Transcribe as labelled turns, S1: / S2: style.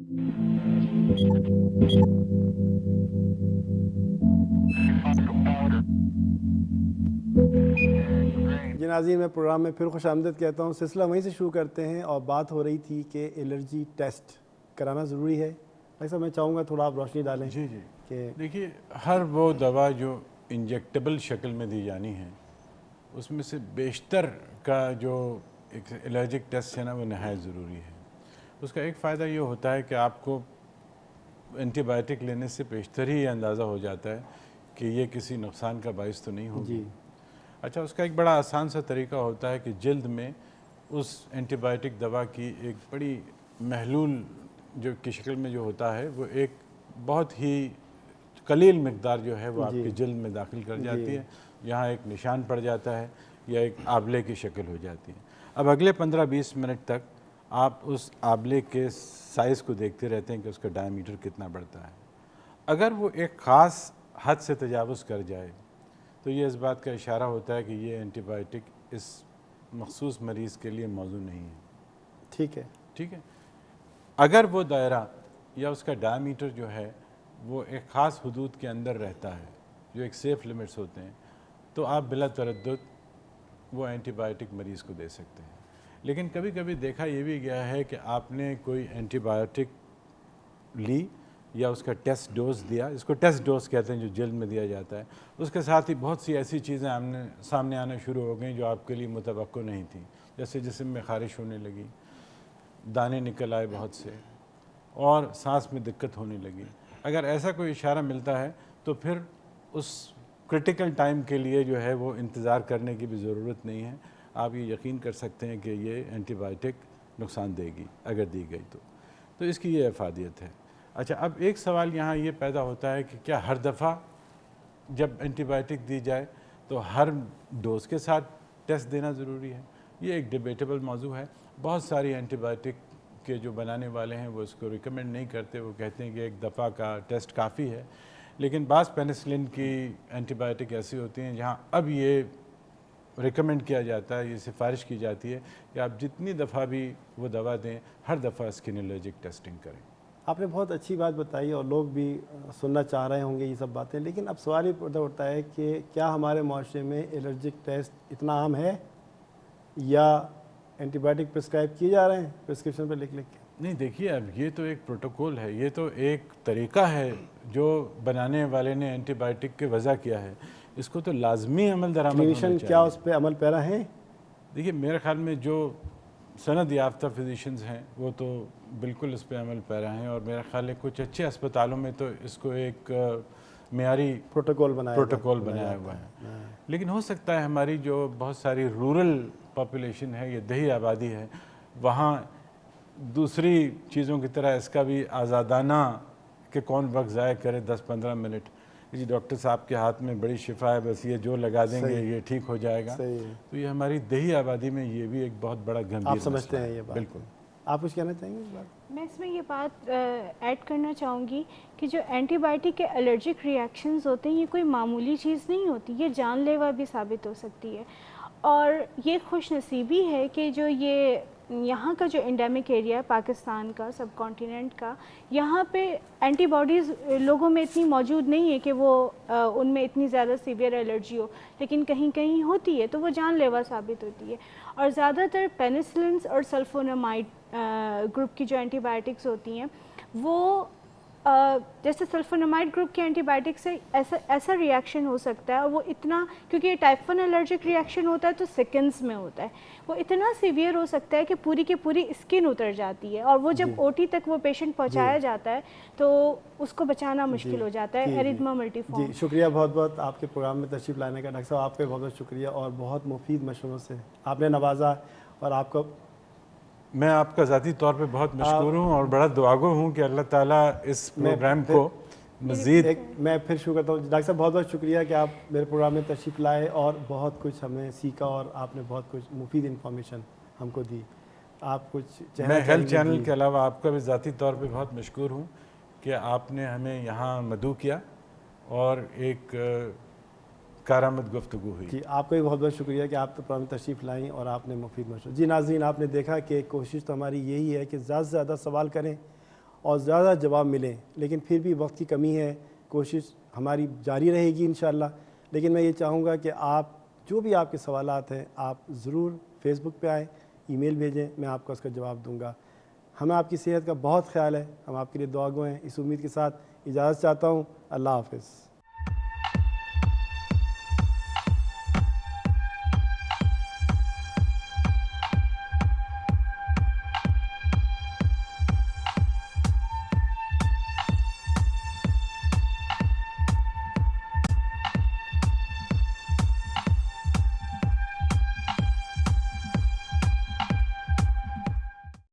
S1: جی ناظرین، میں پروگرام میں پھر خوش آمدید کہتا ہوں. سلسلہ وہیں سے شروع کرتے ہیں اور بات ہو رہی تھی کہ الرجی ٹیسٹ کرانا ضروری ہے. بھائی صاحب میں چاہوں گا تھوڑا آپ روشنی ڈالیں.
S2: جی جی
S1: کہ
S2: دیکھیے، ہر وہ دوا جو انجیکٹیبل شکل میں دی جانی ہے اس میں سے بیشتر کا جو ایک الرجک ٹیسٹ ہے نا وہ نہایت ضروری ہے. اس کا ایک فائدہ یہ ہوتا ہے کہ آپ کو اینٹی بائیوٹک لینے سے بیشتر ہی یہ اندازہ ہو جاتا ہے کہ یہ کسی نقصان کا باعث تو نہیں ہوگی. اچھا، اس کا ایک بڑا آسان سا طریقہ ہوتا ہے کہ جلد میں اس اینٹی بائیوٹک دوا کی ایک بڑی محلول جو کی شکل میں جو ہوتا ہے وہ ایک بہت ہی قلیل مقدار جو ہے وہ آپ کی جلد میں داخل کر جاتی ہے. یہاں ایک نشان پڑ جاتا ہے یا ایک آبلے کی شکل ہو جاتی ہے. اب اگلے 15-20 منٹ تک آپ اس آبلے کے سائز کو دیکھتے رہتے ہیں کہ اس کا ڈائیمیٹر کتنا بڑھتا ہے. اگر وہ ایک خاص حد سے تجاوز کر جائے تو یہ اس بات کا اشارہ ہوتا ہے کہ یہ اینٹی بائیوٹک اس مخصوص مریض کے لیے موزوں نہیں ہے. ٹھیک ہے. اگر وہ دائرہ یا اس کا ڈائیمیٹر جو ہے وہ ایک خاص حدود کے اندر رہتا ہے جو ایک سیف لیمٹس ہوتے ہیں تو آپ بلا تردد وہ اینٹی بائیوٹک مریض کو دے سکتے ہیں. لیکن کبھی کبھی دیکھا یہ بھی گیا ہے کہ آپ نے کوئی اینٹی بائیوٹک لی یا اس کا ٹیسٹ ڈوز دیا، اس کو ٹیسٹ ڈوز کہتے ہیں جو جلد میں دیا جاتا ہے، اس کے ساتھ ہی بہت سی ایسی چیزیں سامنے آنا شروع ہو گئیں جو آپ کے لیے متوقع نہیں تھیں. جیسے جسم میں خارش ہونے لگی، دانے نکل آئے بہت سے، اور سانس میں دقت ہونے لگی. اگر ایسا کوئی اشارہ ملتا ہے تو پھر اس کرٹیکل ٹائم کے لیے جو ہے وہ انتظار کرنے کی بھی ضرورت نہیں ہے. آپ یہ یقین کر سکتے ہیں کہ یہ اینٹی بائیوٹک نقصان دے گی اگر دی گئی تو اس کی یہ افادیت ہے. اچھا، اب ایک سوال یہاں یہ پیدا ہوتا ہے کہ کیا ہر دفعہ جب اینٹی بائیوٹک دی جائے تو ہر ڈوز کے ساتھ ٹیسٹ دینا ضروری ہے؟ یہ ایک ڈیبیٹیبل موضوع ہے. بہت ساری اینٹی بائیوٹک کے جو بنانے والے ہیں وہ اس کو ریکمنڈ نہیں کرتے. وہ کہتے ہیں کہ ایک دفعہ کا ٹیسٹ کافی ہے. لیکن بعض پینسلن کی اینٹی بائیوٹک ایسی ہوتی ہیں جہاں اب یہ ریکمنڈ کیا جاتا ہے، یہ سفارش کی جاتی ہے کہ آپ جتنی دفعہ بھی وہ دوا دیں ہر دفعہ اسکن الرجک ٹیسٹنگ کریں.
S1: آپ نے بہت اچھی بات بتائی اور لوگ بھی سننا چاہ رہے ہوں گے یہ سب باتیں. لیکن اب سوال یہ پیدا ہوتا ہے کہ کیا ہمارے معاشرے میں الرجک ٹیسٹ اتنا عام ہے یا اینٹی بائیوٹک پرسکرائب کیے جا رہے ہیں پرسکرپشن پہ لکھ کے؟
S2: نہیں، دیکھیے، اب یہ تو ایک پروٹوکول ہے، یہ تو ایک طریقہ ہے جو بنانے والے نے اینٹی بائیوٹک کے وضع کیا ہے. اس کو تو لازمی عمل درآمد ہونا چاہیے.
S1: کیا اس پہ عمل پیرا ہیں؟
S2: دیکھیے، میرے خیال میں جو سند یافتہ فزیشنز ہیں وہ تو بالکل اس پہ عمل پیرا ہیں، اور میرا خیال ہے کچھ اچھے اسپتالوں میں تو اس کو ایک معیاری پروٹوکول بنایا ہوا ہے. لیکن ہو سکتا ہے ہماری جو بہت ساری رورل پاپولیشن ہے، یہ دیہی آبادی ہے، وہاں دوسری چیزوں کی طرح اس کا بھی آزادانہ کہ کون وقت ضائع کرے 10-15 منٹ. جی ڈاکٹر صاحب کے ہاتھ میں بڑی شفا ہے، بس یہ جو لگا دیں گے یہ ٹھیک ہو جائے گا. تو یہ ہماری دیہی آبادی میں یہ بھی ایک بہت بڑا گمبھیر مسئلہ ہے.
S1: آپ سمجھتے ہیں یہ بات؟
S2: بالکل.
S1: آپ کچھ کہنا چاہیں گے اس بات؟
S3: میں اس میں یہ بات ایڈ کرنا چاہوں گی کہ جو اینٹی بائیوٹک کے الرجک ریاکشنز ہوتے ہیں یہ کوئی معمولی چیز نہیں ہوتی، یہ جان لیوا بھی ثابت ہو سکتی ہے. اور یہ خوش نصیبی ہے کہ جو یہ یہاں کا جو انڈیمک ایریا ہے پاکستان کا، سب کانٹیننٹ کا، یہاں پہ اینٹی باڈیز لوگوں میں اتنی موجود نہیں ہے کہ وہ ان میں اتنی زیادہ سیویئر الرجی ہو، لیکن کہیں کہیں ہوتی ہے تو وہ جان لیوا ثابت ہوتی ہے. اور زیادہ تر پینسلنس اور سلفونامائڈ گروپ کی جو اینٹی بائیوٹکس ہوتی ہیں وہ جیسے سلفونامائڈ گروپ کے اینٹی بائیوٹک سے ایسا ریاکشن ہو سکتا ہے، اور وہ اتنا، کیونکہ یہ ٹائپ 1 الرجک ریاکشن ہوتا ہے تو سیکنڈز میں ہوتا ہے، وہ اتنا سیویئر ہو سکتا ہے کہ پوری کی پوری اسکن اتر جاتی ہے، اور وہ جب او ٹی تک وہ پیشنٹ پہنچایا جاتا ہے تو اس کو بچانا مشکل ہو جاتا ہے. ایریدما ملٹی فارم.
S1: جی شکریہ بہت بہت آپ کے پروگرام میں تشریف لانے کا. ڈاکٹر صاحب آپ کا بہت بہت شکریہ، اور بہت مفید مشوروں سے آپ نے نوازا. اور آپ کو
S2: میں آپ کا ذاتی طور پہ بہت مشکور ہوں اور بڑا دعاگو ہوں کہ اللہ تعالیٰ اس پروگرام کو مزید
S1: میں پھر شروع کرتا ہوں. ڈاکٹر صاحب بہت بہت شکریہ کہ آپ میرے پروگرام میں تشریف لائے اور بہت کچھ ہمیں سیکھا اور آپ نے بہت کچھ مفید انفارمیشن ہم کو دی. آپ کچھ
S2: میں ہیلتھ چینل کے علاوہ آپ کا بھی ذاتی طور پہ بہت مشکور ہوں کہ آپ نے ہمیں یہاں مدعو کیا اور ایک کارآمد گفتگو ہوئی.
S1: جی آپ کو بھی بہت بہت شکریہ کہ آپ پروگرام میں تشریف لائیں اور آپ نے مفید مشورہ. جی ناظرین، آپ نے دیکھا کہ کوشش تو ہماری یہی ہے کہ زیادہ سے زیادہ سوال کریں اور زیادہ جواب ملیں، لیکن پھر بھی وقت کی کمی ہے، کوشش ہماری جاری رہے گی انشاءاللہ۔ لیکن میں یہ چاہوں گا کہ آپ جو بھی آپ کے سوالات ہیں آپ ضرور فیس بک پہ آئیں، ای میل بھیجیں، میں آپ کو اس کا جواب دوں گا۔ ہمیں آپ کی صحت کا بہت خیال ہے، ہم آپ کے لیے دعا گو ہیں۔ اس امید کے ساتھ اجازت چاہتا ہوں، اللہ حافظ۔